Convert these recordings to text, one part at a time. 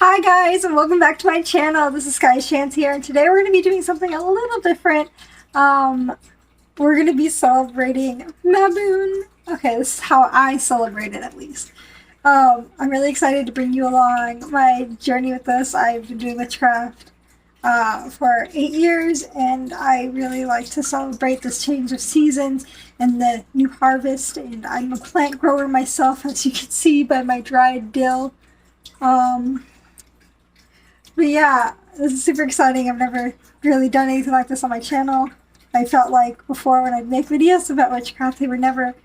Hi guys, and welcome back to my channel. This is Sky Chance here, and today we're going to be doing something a little different. We're going to be celebrating Maboon. Okay, this is how I celebrate it, at least. I'm really excited to bring you along my journey with this. I've been doing witchcraft for 8 years, and I really like to celebrate this change of seasons and the new harvest. And I'm a plant grower myself, as you can see by my dried dill. But yeah, this is super exciting. I've never really done anything like this on my channel. I felt like before when I'd make videos about witchcraft, they were never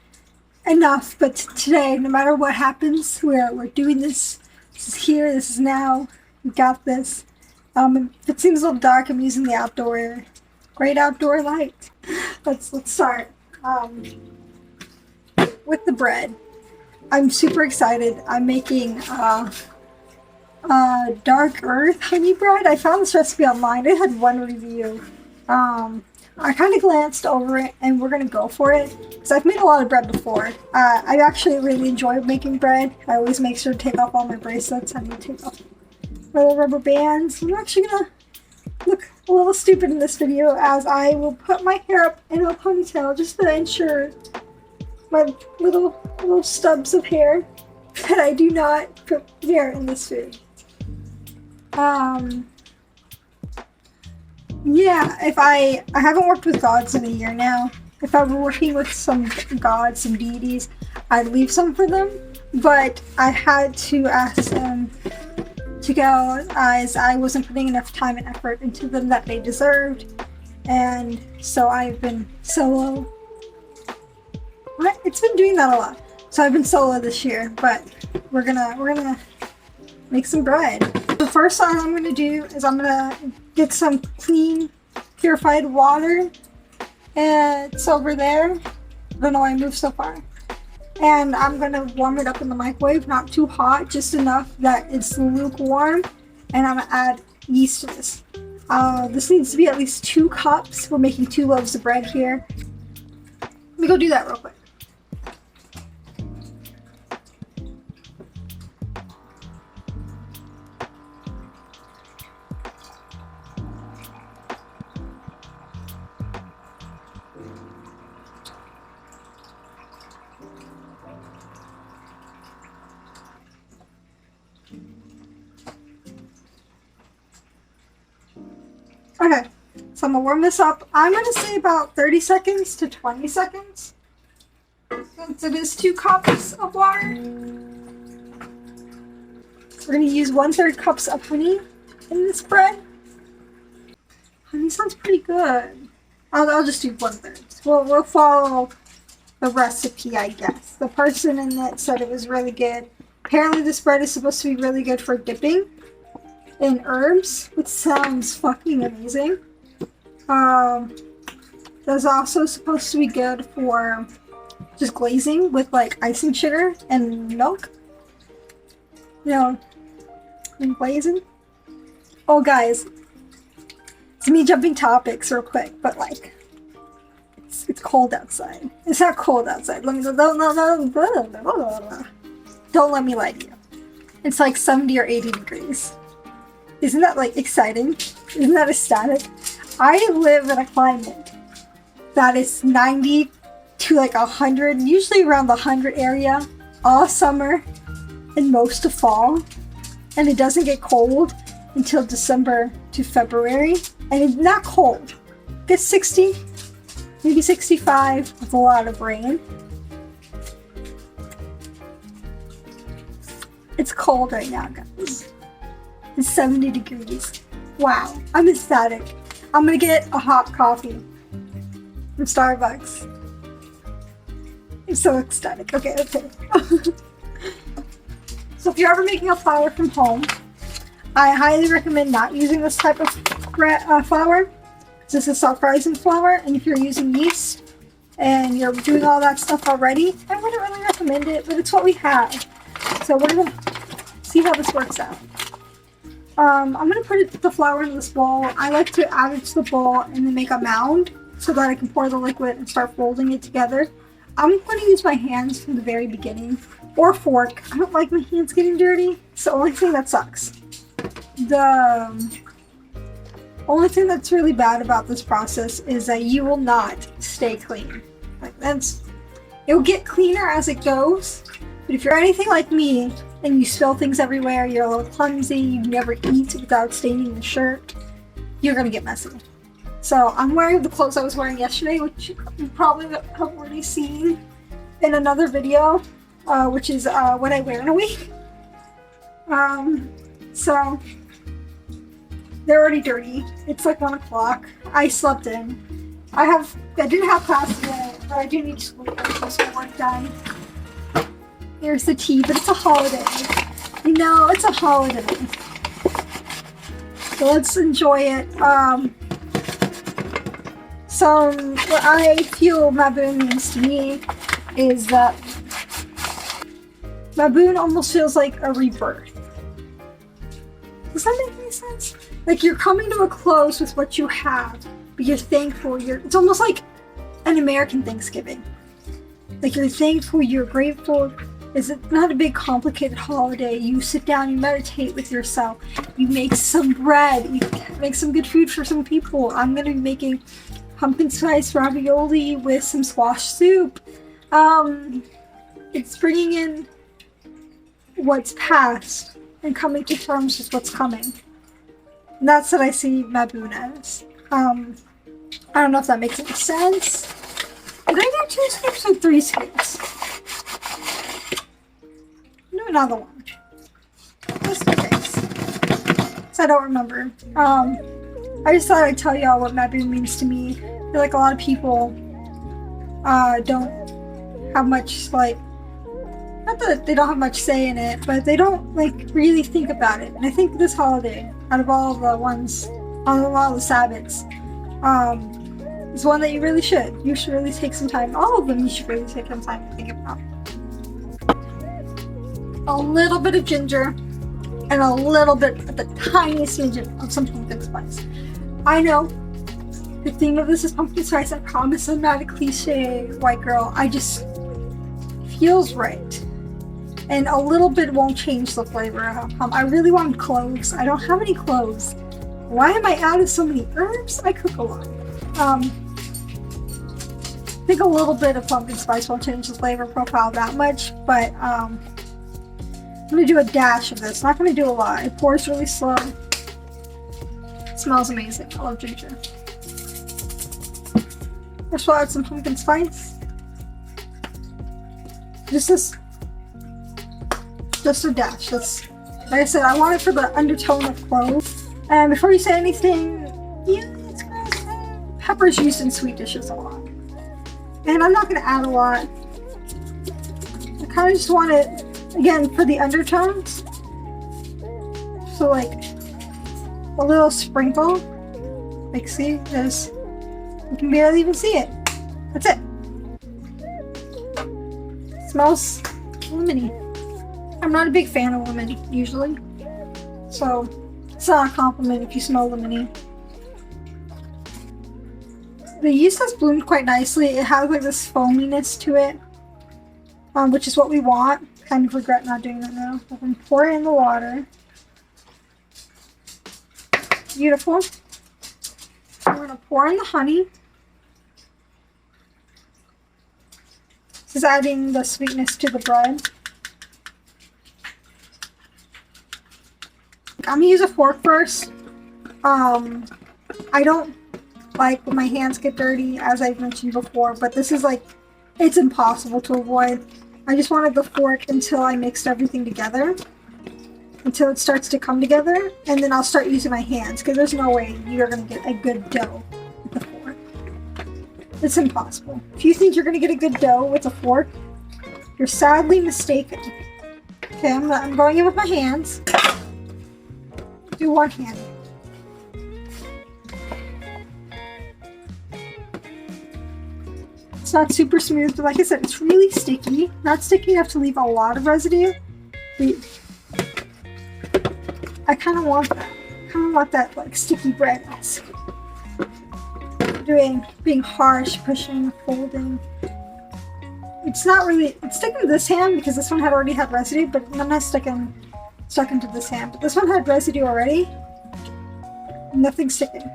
enough. But today, no matter what happens, we're doing this. This is here. This is now. We got this. If it seems a little dark, I'm using the great outdoor light. Let's start with the bread. I'm super excited. I'm making dark earth honey bread. I found this recipe online. It had one review. I kind of glanced over it, and we're gonna go for it because I've made a lot of bread before. I actually really enjoy making bread. I always make sure to take off all my bracelets. I need to take off my little rubber bands. I'm actually gonna look a little stupid in this video, as I will put my hair up in a ponytail just to ensure my little stubs of hair that I do not put hair in this food. Yeah, if I haven't worked with gods in a year now. If I were working with some gods, some deities, I'd leave some for them, but I had to ask them to go, as I wasn't putting enough time and effort into them that they deserved, and so I've been solo. It's been doing that a lot. So I've been solo this year, but we're gonna make some bread. The first thing I'm gonna do is I'm gonna get some clean, purified water. And it's over there. I don't know why I moved so far. And I'm gonna warm it up in the microwave, not too hot, just enough that it's lukewarm. And I'm gonna add yeast to this. This needs to be at least 2 cups. We're making 2 loaves of bread here. Let me go do that real quick. Okay, so I'm gonna warm this up. I'm gonna say about 30 seconds to 20 seconds. Since it is 2 cups of water. We're gonna use 1/3 cups of honey in this bread. Honey sounds pretty good. I'll just do 1/3. We'll follow the recipe, I guess. The person in it said it was really good. Apparently this bread is supposed to be really good for dipping in herbs, which sounds fucking amazing. That's also supposed to be good for just glazing with like icing sugar and milk. You know, and glazing. Oh guys, it's me jumping topics real quick, but like, it's cold outside. It's not cold outside. Don't let me lie to you. It's like 70 or 80 degrees. Isn't that like exciting? Isn't that ecstatic? I live in a climate that is 90 to like 100, usually around the 100 area, all summer and most of fall. And it doesn't get cold until December to February. And it's not cold. It gets 60, maybe 65 with a lot of rain. It's cold right now, guys. It's 70 degrees. Wow, I'm ecstatic. I'm gonna get a hot coffee from Starbucks. I'm so ecstatic. Okay. So if you're ever making a flour from home, I highly recommend not using this type of flour. This is self-rising flour, and if you're using yeast and you're doing all that stuff already, I wouldn't really recommend it, but it's what we have. So we're gonna see how this works out. I'm gonna put the flour in this bowl. I like to add it to the bowl and then make a mound so that I can pour the liquid and start folding it together. I'm gonna use my hands from the very beginning, or fork. I don't like my hands getting dirty. It's the only thing that sucks. the only thing that's really bad about this process is that you will not stay clean. Like it'll get cleaner as it goes, but if you're anything like me and you spill things everywhere, you're a little clumsy, you never eat without staining your shirt, you're gonna get messy. So I'm wearing the clothes I was wearing yesterday, which you probably have already seen in another video, which is what I wear in a week. So they're already dirty. It's like 1 o'clock. I slept in. I didn't have class today, but I do need to get some work done. Here's the tea, but it's a holiday. You know, it's a holiday. So let's enjoy it. What I feel Maboon means to me is that Maboon almost feels like a rebirth. Does that make any sense? Like you're coming to a close with what you have, but you're thankful. It's almost like an American Thanksgiving. Like you're thankful, you're grateful. It's not a big complicated holiday. You sit down, you meditate with yourself. You make some bread. You make some good food for some people. I'm gonna be making pumpkin spice ravioli with some squash soup. It's bringing in what's past and coming to terms with what's coming. And that's what I see Maboon as. I don't know if that makes any sense. Did I do 2 scoops or 3 scoops? Do another one. Just in case. So I don't remember. I just thought I'd tell y'all what Maboon means to me. I feel like a lot of people don't have much, like, not that they don't have much say in it, but they don't like really think about it. And I think this holiday, out of all the ones, out of all the Sabbats, is one that you really should. You should really take some time. All of them you should really take some time to think about. A little bit of ginger and a little bit, the tiniest smidgen of some pumpkin spice. I know the theme of this is pumpkin spice. I promise I'm not a cliche white girl. I just feels right. And a little bit won't change the flavor. I really want cloves. I don't have any cloves. Why am I out of so many herbs? I cook a lot. I think a little bit of pumpkin spice won't change the flavor profile that much, but I'm gonna do a dash of this. Not gonna do a lot. It pours really slow. It smells amazing. I love ginger. First we'll add some pumpkin spice. Just a dash. Like I said, I want it for the undertone of clove. And before you say anything, yeah, it's gross. Pepper's used in sweet dishes a lot. And I'm not going to add a lot. I kind of just want it, again, for the undertones. So like a little sprinkle. Like see, there's, you can barely even see it. That's it. It smells lemony. I'm not a big fan of lemon usually, so it's not a compliment if you smell lemony. The yeast has bloomed quite nicely. It has like this foaminess to it, which is what we want. Kind of regret not doing that now. I'm gonna pour it in the water. Beautiful. We're gonna pour in the honey. This is adding the sweetness to the bread. I'm gonna use a fork first. I don't like when my hands get dirty, as I've mentioned before, but this is like, it's impossible to avoid. I just wanted the fork until I mixed everything together, until it starts to come together, and then I'll start using my hands, because there's no way you're gonna get a good dough with a fork. It's impossible. If you think you're gonna get a good dough with a fork, you're sadly mistaken. Okay, I'm going in with my hands. Do one hand. It's not super smooth, but like I said, it's really sticky. Not sticky enough to leave a lot of residue. I kind of want that. I kind of want that like sticky bread. Being harsh, pushing, folding. It's not really. It's sticking to this hand because this one had already had residue, but I'm not sticking stuck into this hand. But this one had residue already. Nothing sticking.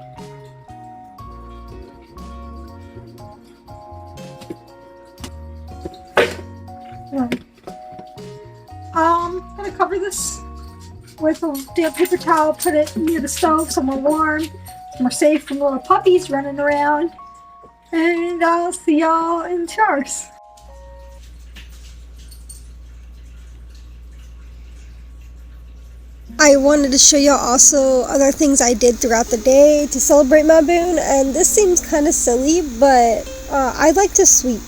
I'm gonna cover this with a damp paper towel, put it near the stove somewhere warm, somewhere safe from little puppies running around, and I'll see y'all in 2 hours. I wanted to show y'all also other things I did throughout the day to celebrate Mabun, and this seems kind of silly, but I like to sweep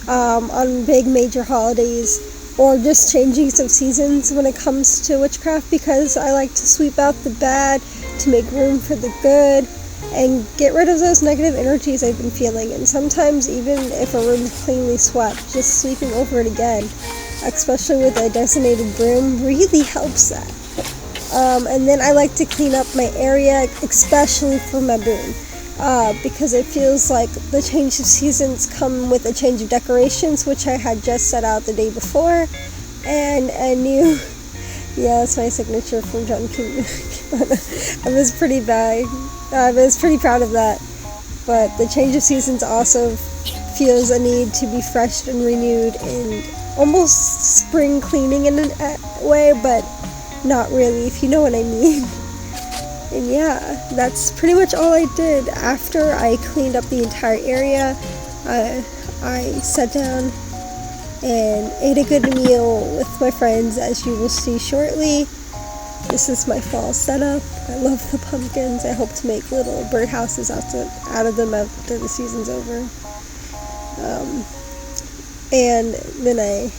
on big major holidays or just changing of seasons when it comes to witchcraft, because I like to sweep out the bad to make room for the good and get rid of those negative energies I've been feeling. And sometimes even if a room's cleanly swept, just sweeping over it again, especially with a designated broom, really helps that. And then I like to clean up my area, especially for Mabun, because it feels like the change of seasons come with a change of decorations, which I had just set out the day before, and a new, yeah, that's my signature from John King. I was pretty proud of that, but the change of seasons also feels a need to be fresh and renewed and almost spring cleaning in a way, but not really, if you know what I mean. And yeah, that's pretty much all I did. After I cleaned up the entire area, I sat down and ate a good meal with my friends, as you will see shortly. This is my fall setup. I love the pumpkins. I hope to make little birdhouses out of them after the season's over. And then I,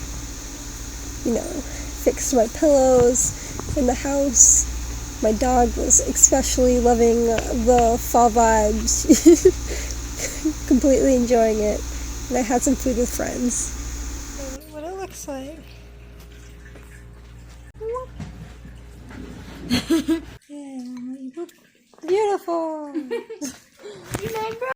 fixed my pillows in the house. My dog was especially loving the fall vibes, completely enjoying it. And I had some food with friends. What it looks like.